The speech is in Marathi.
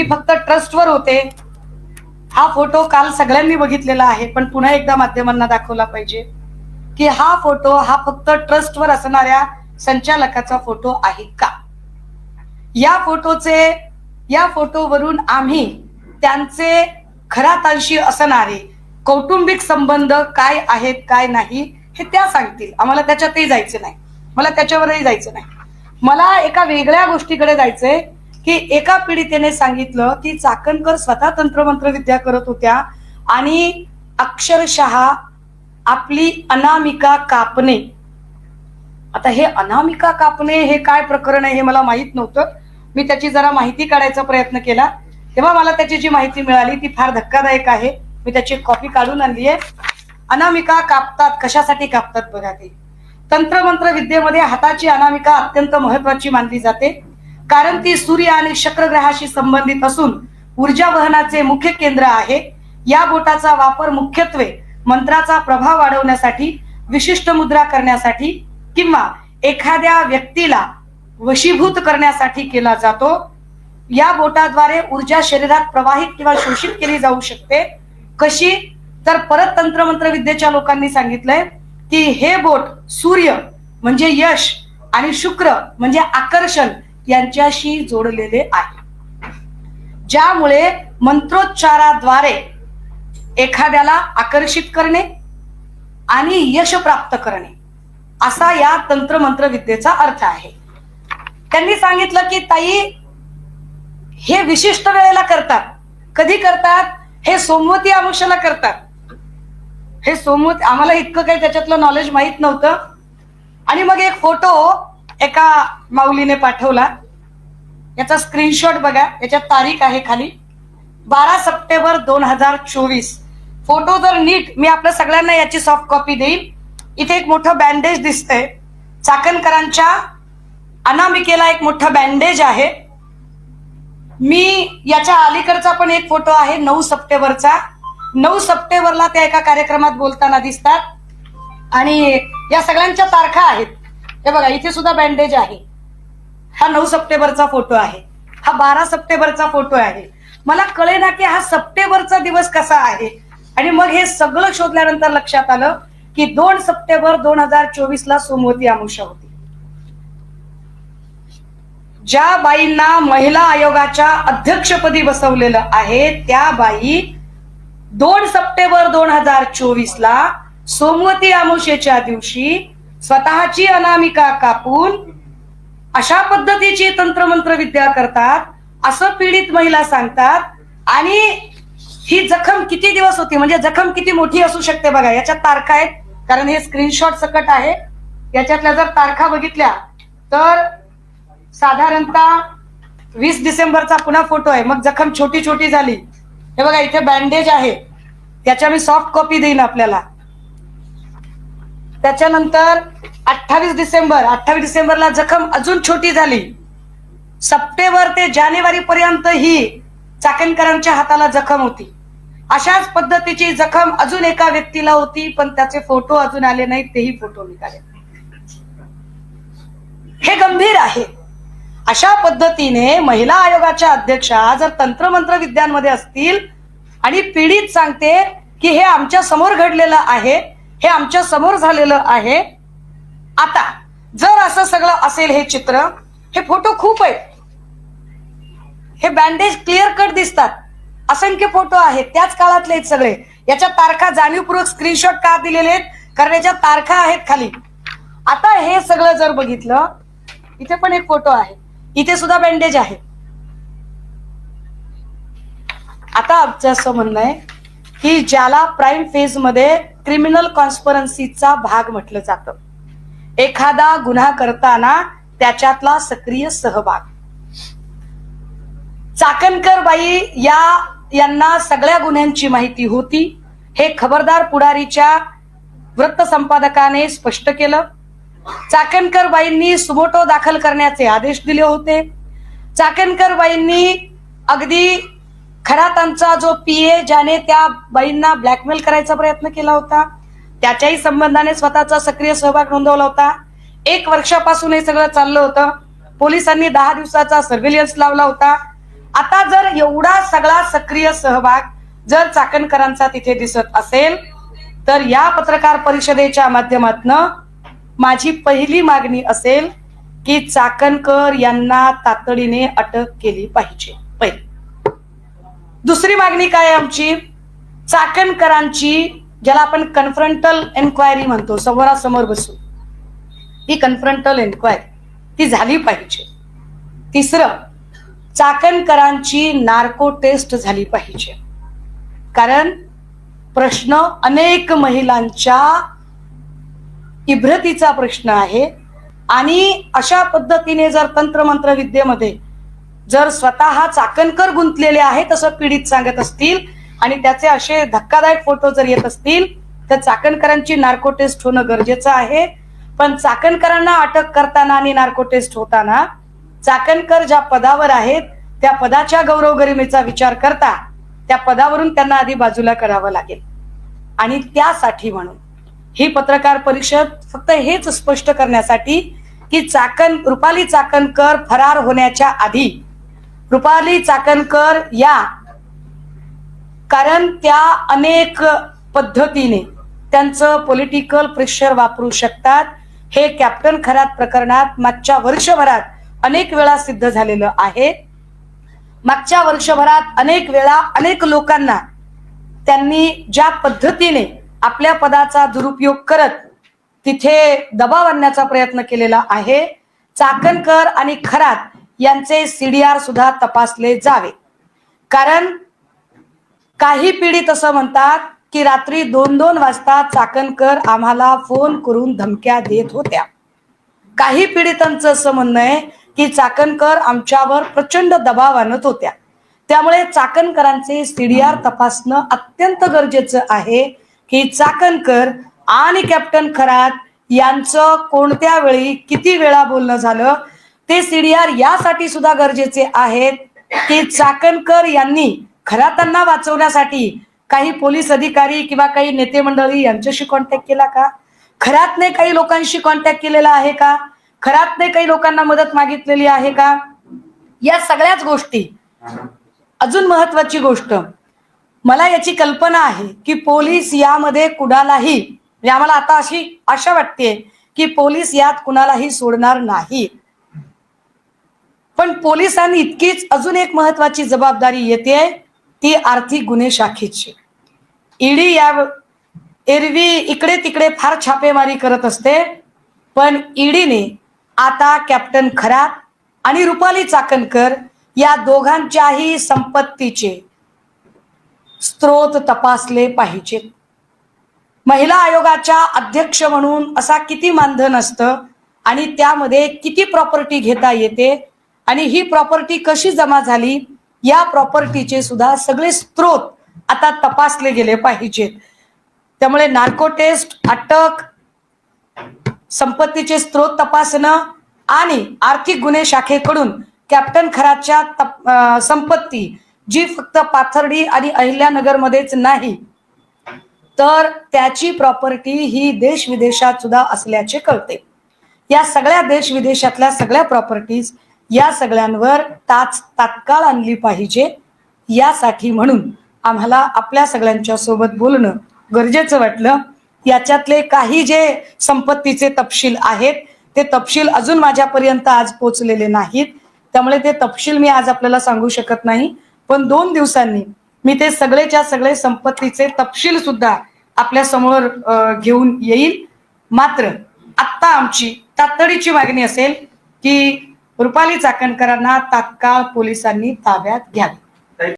फक्त ट्रस्टवर होते। हा फोटो काल सगळ्यांनी बघितलेला आहे, पण पुन्हा एकदा माध्यमांना दाखवला पाहिजे की हा फोटो हा फक्त ट्रस्टवर असणाऱ्या संचालकाचा फोटो आहे का? या फोटोवरून आम्ही त्यांचे खरातांशी असणारे कौटुंबिक संबंध काय आहेत काय नाही हे त्या सांगतील। आम्हाला त्याच्यातही जायचं नाही, मला त्याच्यावरही जायचं नाही। मला एका वेगळ्या गोष्टीकडे जायचंय की एका पीडितेने सांगितलं की चाकणकर स्वतः तंत्रमंत्र विद्या करत होत्या आणि अक्षरशः आपली अनामिका कापणे। आता हे अनामिका कापणे हे काय प्रकरण आहे हे मला माहित नव्हतं। मी त्याची जरा माहिती काढायचा प्रयत्न केला, तेव्हा मला त्याची जी माहिती मिळाली ती फार धक्कादायक आहे। मी त्याची कॉपी काढून आणली आहे। अनामिका कापतात, कशासाठी कापतात बघा ते। तंत्रमंत्र विद्येमध्ये हाताची अनामिका अत्यंत महत्वाची मानली जाते, कारण ती सूर्य आणि शुक्र ग्रहाशी संबंधित असून ऊर्जा वहनाचे मुख्य केंद्र आहे। या बोटाचा वापर मुख्यत्वे मंत्राचा प्रभाव वाढवण्यासाठी, विशिष्ट मुद्रा करण्यासाठी किंवा एखाद्या व्यक्तीला वशीभूत करण्यासाठी केला जातो। या बोटाद्वारे ऊर्जा शरीरात प्रवाहित किंवा शोषित केली जाऊ शकते। कशी तर परत तंत्रमंत्र विद्येच्या लोकांनी सांगितलंय की हे बोट सूर्य म्हणजे यश आणि शुक्र म्हणजे आकर्षण यांच्याशी जोडलेले आहे, ज्यामुळे मंत्रोच्चाराद्वारे एखाद्याला आकर्षित करणे आणि यश प्राप्त करणे असा या तंत्रमंत्र विद्येचा अर्थ आहे। त्यांनी सांगितलं की ताई हे विशिष्ट वेळेला करतात। कधी करतात? हे सोमवती अमावस्येला करतात। हे सोमवती, आम्हाला इतकं काही त्याच्यातलं नॉलेज माहित नव्हतं। आणि मग एक फोटो एका माऊलीने पाठवला, याचा स्क्रीनशॉट बघा, याच्यात तारीख आहे खाली 12 सप्टेंबर 2024। फोटो जर नीट, मी आपल्या सगळ्यांना याची सॉफ्ट कॉपी देईन। इथे एक मोठं बँडेज दिसतंय, चाकणकरांच्या अनामिकेला एक मोठं बँडेज आहे। मी याच्या अलीकडचा पण एक फोटो आहे 9 सप्टेंबरचा। 9 सप्टेंबरला त्या एका कार्यक्रमात बोलताना दिसतात आणि या सगळ्यांच्या तारखा आहेत। हे बघा, इथे सुद्धा बँडेज आहे। हा 9 सप्टेंबरचा फोटो आहे, हा 12 सप्टेंबरचा फोटो आहे। मला कळेना की हा सप्टेंबरचा दिवस कसा आहे। आणि मग हे सगळं शोधल्यानंतर लक्षात आलं की 2 सप्टेंबर 2024 ला सोमवती अमावस्या होती। ज्या बाईंना महिला आयोगाच्या अध्यक्षपदी बसवलेलं आहे त्या बाई 2 सप्टेंबर 2024 ला सोमवती अमावस्येच्या दिवशी स्वतःची अनामिका कापून अशा पद्धतीची तंत्रमंत्र विद्या करतात असं पीडित महिला सांगतात। आणि ही जखम किती दिवस होती, म्हणजे जखम किती मोठी असू शकते बघा, याच्यात तारखा आहेत, कारण हे स्क्रीनशॉट सकट आहे। याच्यातल्या जर तारखा बघितल्या तर साधारणतः 20 डिसेंबरचा पुन्हा फोटो आहे। मग जखम छोटी छोटी झाली, हे बघा इथे बँडेज आहे, त्याच्या मी सॉफ्ट कॉपी देईन आपल्याला। त्याच्यानंतर 28 डिसेंबरला जखम अजून छोटी झाली। सप्टेंबर ते जानेवारी पर्यंत ही चाकणकरांच्या हाताला जखम होती। अशाच पद्धतीची जखम अजून एका व्यक्तीला होती, पण त्याचे फोटो अजून आले नाहीत, तेही फोटो निघाले। हे गंभीर आहे। अशा पद्धतीने महिला आयोगाच्या अध्यक्षा जर तंत्रमंत्र विद्यांमध्ये असतील आणि पीडित सांगते की हे आमच्या समोर घडलेलं आहे, हे आमच्या समोर झालेलं आहे। आता जर असं सगळं असेल, हे चित्र, हे फोटो खूप आहेत, हे बँडेज क्लिअर कट दिसतात, असंख्य फोटो आहेत, त्याच काळातले आहेत सगळे। याच्या तारखा जाणीवपूर्वक स्क्रीनशॉट का दिलेले आहेत, कारण याच्या तारखा आहेत खाली। आता हे सगळं जर बघितलं, इथे पण एक फोटो आहे, इथे सुद्धा बँडेज आहे। आता आमचं असं म्हणणं आहे की ज्याला प्राइम फेज मध्ये क्रिमिनल कॉन्स्पिरन्सीचा भाग म्हटलं जातं, एखादा गुन्हा करताना त्याच्यातला सक्रिय सहभाग, चाकणकर बाई यांना सगळ्या गुन्ह्यांची माहिती होती। हे खबरदार पुढारीच्या वृत्त संपादकाने स्पष्ट केलं। चाकणकर बाईंनी सुमोटो दाखल करण्याचे आदेश दिले होते। चाकणकर बाईंनी अगदी खरातांचा जो पीए ज्याने त्या बाईंना ब्लॅकमेल करायचा प्रयत्न केला होता, त्याच्याही संबंधाने स्वतःचा सक्रिय सहभाग नोंदवला होता। 1 वर्षापासून हे सगळं चाललं होतं। पोलिसांनी 10 दिवसाचा सर्व्हेलन्स लावला होता आता जर एवढा सगळा सक्रिय सहभाग जर चाकणकरांचा तिथे दिसत असेल तर या पत्रकार परिषदेच्या माध्यमातून माझी पहिली मागणी असेल की चाकणकर यांना तातडीने अटक केली पाहिजे. पहिली. दुसरी मागणी काय आहे आमची? चाकणकरांची, ज्याला आपण कन्फ्रंटल एन्क्वायरी म्हणतो, समोरासमोर बसून, ही कन्फ्रंटल एन्क्वायरी ती झाली पाहिजे. तिसरं, चाकणकरांची नार्को टेस्ट झाली पाहिजे. कारण प्रश्न अनेक महिलांच्या इब्रतीचा प्रश्न आहे आणि अशा पद्धतीने जर तंत्रमंत्र विद्येमध्ये जर स्वतः चाकणकर गुंतलेले आहेत असं पीडित सांगत असतील आणि त्याचे असे धक्कादायक फोटो जर येत असतील तर चाकणकरांची नार्को टेस्ट होणं गरजेचं आहे. पण चाकणकरांना अटक करताना आणि नार्को टेस्ट होताना चाकणकर ज्या पदावर आहेत त्या पदाच्या गौरव गरिमेचा विचार करता त्या पदावरून त्यांना आधी बाजूला करावं लागेल. आणि त्यासाठी म्हणून ही पत्रकार परिषद फक्त हेच स्पष्ट करण्यासाठी की रुपाली चाकणकर फरार होण्याच्या आधी रुपाली चाकणकर या, कारण त्या अनेक पद्धतीने त्यांचं पॉलिटिकल प्रेशर वापरू शकतात. हे कॅप्टन खरात प्रकरणात मागच्या वर्षभरात अनेक वेळा सिद्ध झालेलं आहे. मागच्या वर्षभरात अनेक वेळा अनेक लोकांना त्यांनी ज्या पद्धतीने आपल्या पदाचा दुरुपयोग करत तिथे दबाव आणण्याचा प्रयत्न केलेला आहे. चाकणकर आणि खरात यांचे सीडीआर सुद्धा तपासले जावे. कारण काही पीडित असं म्हणतात की रात्री 2-2 वाजता चाकणकर आम्हाला फोन करून धमक्या देत होत्या. काही पीडितांचं असं म्हणणं आहे की चाकणकर आमच्यावर प्रचंड दबाव आणत होत्या. त्यामुळे चाकणकरांचे सीडीआर तपासणं अत्यंत गरजेचं आहे की चाकणकर आणि कॅप्टन खरात यांचं कोणत्या वेळी किती वेळा बोलणं झालं. ते सीडीआर यासाठी सुद्धा गरजेचे आहेत की चाकणकर यांनी खरातांना वाचवण्यासाठी काही पोलीस अधिकारी किंवा काही नेते मंडळी यांच्याशी कॉन्टॅक्ट केला का? खरातने काही लोकांशी कॉन्टॅक्ट केलेला आहे का? खरातने काही लोकांना मदत मागितलेली आहे का? या सगळ्याच गोष्टी. अजून महत्वाची गोष्ट, मला याची कल्पना आहे की पोलीस यामध्ये कुणालाही, आम्हाला आता अशी आशा वाटते की पोलीस यात कुणालाही सोडणार नाही. पण पोलिसांनी इतकीच अजून एक महत्वाची जबाबदारी येते, ती आर्थिक गुन्हे शाखेची. ईडी या एरवी इकडे तिकडे फार छापेमारी करत असते, पण ईडीने आता कॅप्टन खरात आणि रुपाली चाकणकर या दोघांच्याही संपत्तीचे स्त्रोत तपासले पाहिजेत. महिला आयोगाच्या अध्यक्ष म्हणून असा किती मानधन असतं आणि त्यामध्ये किती प्रॉपर्टी घेता येते आणि ही प्रॉपर्टी कशी जमा झाली, या प्रॉपर्टीचे सुद्धा सगळे स्त्रोत आता तपासले गेले पाहिजेत. त्यामुळे नार्को टेस्ट, अटक, संपत्तीचे स्त्रोत तपासणं आणि आर्थिक गुन्हे शाखेकडून कॅप्टन खरातच्या संपत्ती जी फक्त पाथर्डी आणि अहिल्यानगर मध्येच नाही तर त्याची प्रॉपर्टी ही देश विदेशात सुद्धा असल्याचे कळते. या सगळ्या देश विदेशातल्या सगळ्या प्रॉपर्टीज या सगळ्यांवर तात्काळ आणली पाहिजे. यासाठी म्हणून आम्हाला आपल्या सगळ्यांच्या सोबत बोलणं गरजेचं वाटलं. याच्यातले काही जे संपत्तीचे तपशील आहेत ते तपशील अजून माझ्यापर्यंत आज पोहोचलेले नाहीत, त्यामुळे ते तपशील मी आज आपल्याला सांगू शकत नाही. पण 2 दिवसांनी मी ते सगळेच्या सगळे संपत्तीचे तपशील सुद्धा आपल्या समोर घेऊन येईल. मात्र आत्ता आमची तातडीची मागणी असेल की रुपाली चाकणकरांना तात्काळ पोलिसांनी ताब्यात घ्यावे.